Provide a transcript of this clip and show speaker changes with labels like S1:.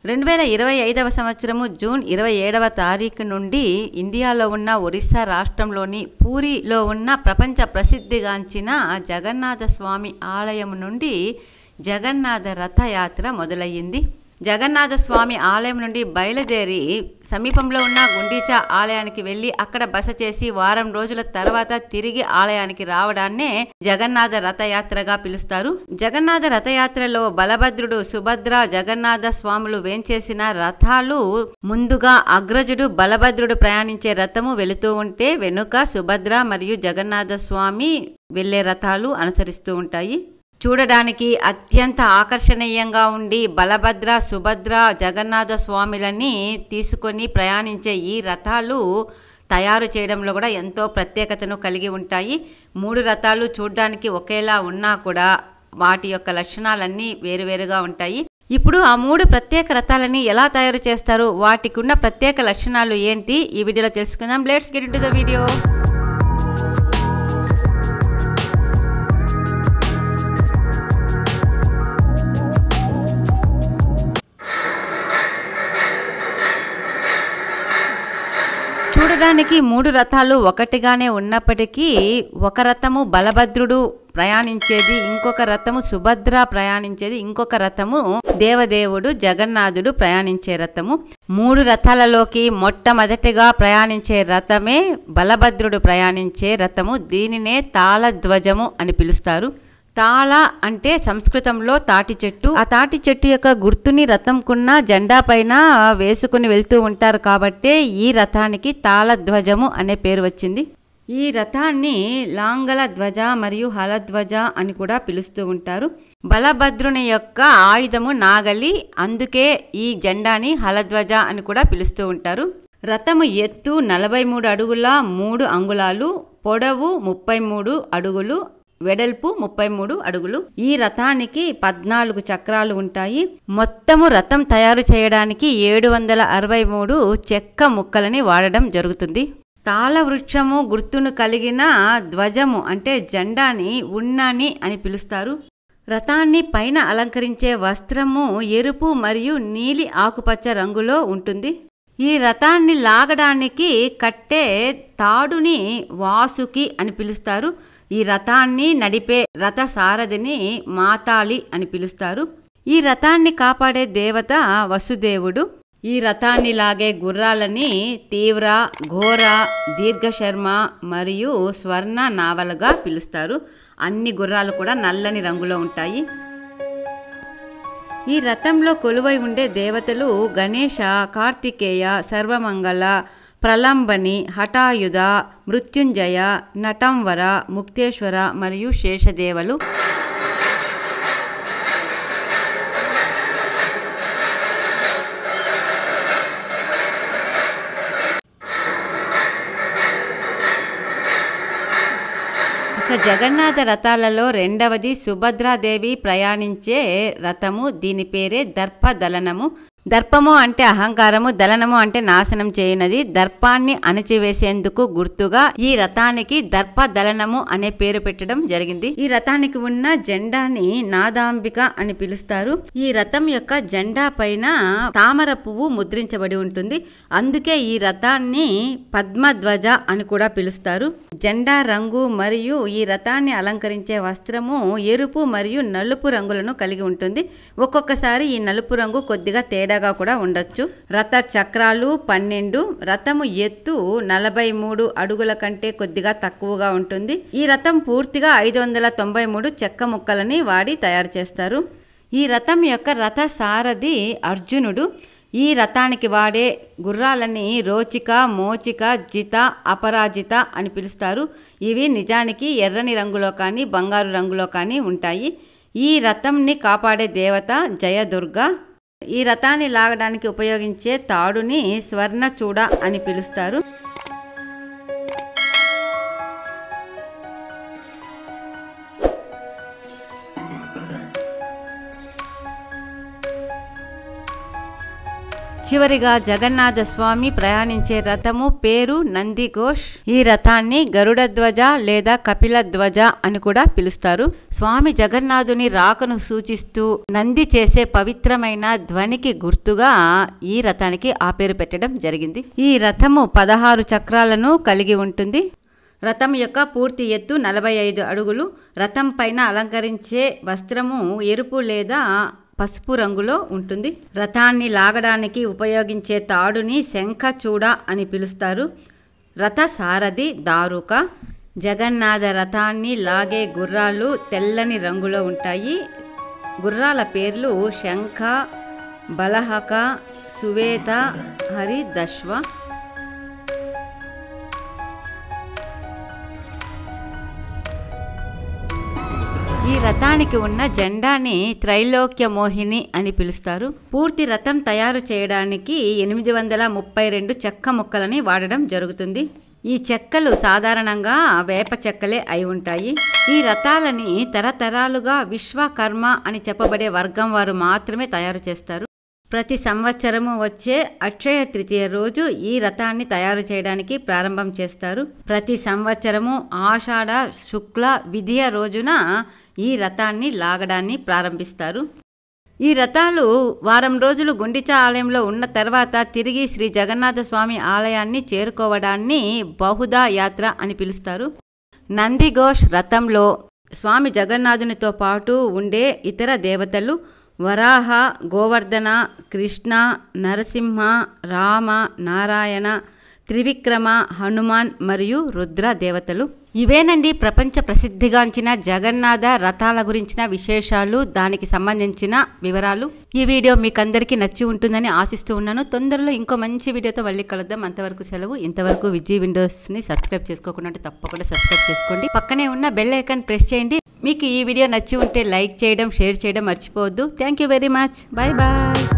S1: 2025వ సంవత్సరము జూన్ 27వ తారీఖు నుండి ఇండియాలో ఉన్న ఒరిస్సా రాష్ట్రంలోని పూరిలో ఉన్న ప్రపంచ ప్రసిద్ధిగాంచిన జగన్నాథ స్వామి ఆలయం నుండి జగన్నాథ రథయాత్ర మొదలయ్యింది. జగన్నాథ స్వామి ఆలయం నుండి బయలుదేరి సమీపంలో ఉన్న గుండీచా ఆలయానికి వెళ్ళి అక్కడ బస చేసి వారం రోజుల తర్వాత తిరిగి ఆలయానికి రావడాన్నే జగన్నాథ రథయాత్రగా పిలుస్తారు. జగన్నాథ రథయాత్రలో బలభద్రుడు, సుభద్ర, జగన్నాథ స్వాములు వేంచేసిన రథాలు ముందుగా అగ్రజుడు బలభద్రుడు ప్రయాణించే రథము వెళుతూ ఉంటే వెనుక సుభద్ర మరియు జగన్నాథ స్వామి వెళ్లే రథాలు అనుసరిస్తూ ఉంటాయి. చూడడానికి అత్యంత ఆకర్షణీయంగా ఉండి బలభద్ర, సుభద్ర, జగన్నాథ స్వామిలని తీసుకొని ప్రయాణించే ఈ రథాలు తయారు చేయడంలో కూడా ఎంతో ప్రత్యేకతను కలిగి ఉంటాయి. 3 రథాలు చూడడానికి ఒకేలా ఉన్నా కూడా వాటి యొక్క లక్షణాలన్నీ వేరువేరుగా ఉంటాయి. ఇప్పుడు ఆ 3 ప్రత్యేక రథాలని ఎలా తయారు చేస్తారు, వాటికి ఉన్న ప్రత్యేక లక్షణాలు ఏంటి, ఈ వీడియోలో తెలుసుకుందాం. Let's get into the video. చూడడానికి 3 రథాలు ఒకటిగానే ఉన్నప్పటికీ ఒక రథము బలభద్రుడు ప్రయాణించేది, ఇంకొక రథము సుభద్ర ప్రయాణించేది, ఇంకొక రథము దేవదేవుడు జగన్నాథుడు ప్రయాణించే రథము. 3 రథాలలోకి మొట్టమొదటిగా ప్రయాణించే రథమే బలభద్రుడు ప్రయాణించే రథము. దీనినే తాళధ్వజము అని పిలుస్తారు. తాళ అంటే సంస్కృతంలో తాటి చెట్టు. ఆ తాటి చెట్టు యొక్క గుర్తుని రథంకున్న జెండా పైన వేసుకుని వెళ్తూ ఉంటారు కాబట్టి ఈ రథానికి తాళధ్వజము అనే పేరు వచ్చింది. ఈ రథాన్ని లాంగల ధ్వజ మరియు హలధ్వజ అని కూడా పిలుస్తూ ఉంటారు. బలభద్రుని యొక్క ఆయుధము నాగలి, అందుకే ఈ జెండాని హలధ్వజ అని కూడా పిలుస్తూ ఉంటారు. రథము ఎత్తు 43 అడుగుల 3 అంగుళాలు, పొడవు 33 అడుగులు, వెడల్పు 33 అడుగులు. ఈ రథానికి 14 చక్రాలు ఉంటాయి. మొత్తము రథం తయారు చేయడానికి 763 చెక్క ముక్కలని వాడడం జరుగుతుంది. తాళ వృక్షము గుర్తును కలిగిన ధ్వజము అంటే జెండాని ఉన్నని అని పిలుస్తారు. రథాన్ని పైన అలంకరించే వస్త్రము ఎరుపు మరియు నీలి ఆకుపచ్చ రంగులో ఉంటుంది. ఈ రథాన్ని లాగడానికి కట్టే తాడుని వాసుకి అని పిలుస్తారు. ఈ రథాన్ని నడిపే రథ సారథిని మాతాళి అని పిలుస్తారు. ఈ రథాన్ని కాపాడే దేవత వసుదేవుడు. ఈ రథాన్ని లాగే గుర్రాలని తీవ్ర, ఘోర, దీర్ఘశర్మ మరియు స్వర్ణ నావలుగా పిలుస్తారు. అన్ని గుర్రాలు కూడా నల్లని రంగులో ఉంటాయి. ఈ రథంలో కొలువై ఉండే దేవతలు గణేశ, కార్తికేయ, సర్వమంగళ, ప్రలంబని, హఠాయుధ, మృత్యుంజయ, నటంవర, ముక్తేశ్వర మరియు శేషదేవలు. ఇక జగన్నాథ రథాలలో రెండవది సుభద్రాదేవి ప్రయాణించే రథము. దీని పేరే దర్పదలనము. దర్పము అంటే అహంకారము, దలనము అంటే నాశనం చేయనది. దర్పాన్ని అణచివేసేందుకు గుర్తుగా ఈ రథానికి దర్పదలనము అనే పేరు పెట్టడం జరిగింది. ఈ రథానికి ఉన్న జెండాని నాదాంబిక అని పిలుస్తారు. ఈ రథం యొక్క జెండా పైన తామర పువ్వు ముద్రించబడి ఉంటుంది. అందుకే ఈ రథాన్ని పద్మధ్వజ అని కూడా పిలుస్తారు. జెండా రంగు మరియు ఈ రథాన్ని అలంకరించే వస్త్రము ఎరుపు మరియు నలుపు రంగులను కలిగి ఉంటుంది. ఒక్కొక్కసారి ఈ నలుపు రంగు కొద్దిగా తేడాగా కూడా ఉండొచ్చు. రథ చక్రాలు 12. రథము ఎత్తు 43 అడుగుల కంటే కొద్దిగా తక్కువగా ఉంటుంది. ఈ రథం పూర్తిగా 593 చెక్క ముక్కలని వాడి తయారు చేస్తారు. ఈ రథం యొక్క రథ సారథి అర్జునుడు. ఈ రథానికి వాడే గుర్రాలని రోచిక, మోచిక, జిత, అపరాజిత అని పిలుస్తారు. ఇవి నిజానికి ఎర్రని రంగులో కానీ బంగారు రంగులో కానీ ఉంటాయి. ఈ రథంని కాపాడే దేవత జయదుర్గ. ఈ రథాన్ని లాగడానికి ఉపయోగించే తాడుని స్వర్ణచూడ అని పిలుస్తారు. చివరిగా జగన్నాథ స్వామి ప్రయాణించే రథము పేరు నందిఘోష్. ఈ రథాన్ని గరుడ ధ్వజ లేదా కపిల ధ్వజ అని కూడా పిలుస్తారు. స్వామి జగన్నాథుని రాకను సూచిస్తూ నంది చేసే పవిత్రమైన ధ్వనికి గుర్తుగా ఈ రథానికి ఆ పేరు పెట్టడం జరిగింది. ఈ రథము 16 చక్రాలను కలిగి ఉంటుంది. రథం యొక్క పూర్తి ఎత్తు 45 అడుగులు. రథం పైన అలంకరించే వస్త్రము ఎరుపు లేదా పసుపు రంగులో ఉంటుంది. రథాన్ని లాగడానికి ఉపయోగించే తాడుని శంఖచూడ అని పిలుస్తారు. రథ సారథి దారుక. జగన్నాథ రథాన్ని లాగే గుర్రాలు తెల్లని రంగులో ఉంటాయి. గుర్రాల పేర్లు శంఖ, బలహక, సువేత, హరిదశ్వ. ఈ రథానికి ఉన్న జెండాని త్రైలోక్య మోహిని అని పిలుస్తారు. పూర్తి రథం తయారు చేయడానికి 832 చెక్క ముక్కలని వాడడం జరుగుతుంది. ఈ చెక్కలు సాధారణంగా వేప చెక్కలే అయి ఉంటాయి. ఈ రథాలని తరతరాలుగా విశ్వకర్మ అని చెప్పబడే వర్గం వారు మాత్రమే తయారు చేస్తారు. ప్రతి సంవత్సరము వచ్చే అక్షయ తృతీయ రోజు ఈ రథాన్ని తయారు చేయడానికి ప్రారంభం చేస్తారు. ప్రతి సంవత్సరము ఆషాఢ శుక్ల విధియ రోజున ఈ రథాన్ని లాగడాన్ని ప్రారంభిస్తారు. ఈ రథాలు వారం రోజులు గుండిచా ఆలయంలో ఉన్న తర్వాత తిరిగి శ్రీ జగన్నాథ స్వామి ఆలయాన్ని చేరుకోవడాన్ని బహుదా యాత్ర అని పిలుస్తారు. నందిఘోష్ రథంలో స్వామి జగన్నాథునితో పాటు ఉండే ఇతర దేవతలు వరాహ, గోవర్ధన, కృష్ణ, నరసింహ, రామ, నారాయణ, త్రివిక్రమ, హనుమాన్ మరియు రుద్ర దేవతలు. ఇవేనండి ప్రపంచ ప్రసిద్ధిగాంచిన జగన్నాథ రథాల గురించిన విశేషాలు, దానికి సంబంధించిన వివరాలు. ఈ వీడియో మీకు అందరికీ నచ్చి ఉంటుందని ఆశిస్తూ ఉన్నాను. తొందరలో ఇంకో మంచి వీడియోతో మళ్ళీ కలుద్దాం. అంతవరకు సెలవు. ఇంతవరకు విజయ్ విండోస్ని సబ్స్క్రైబ్ చేసుకోకుండా తప్పకుండా సబ్స్క్రైబ్ చేసుకోండి. పక్కనే ఉన్న బెల్ ఐకాన్ ప్రెస్ చేయండి. మీకు ఈ వీడియో నచ్చి ఉంటే లైక్ చేయడం, షేర్ చేయడం మర్చిపోవద్దు. Thank you very much. Bye bye.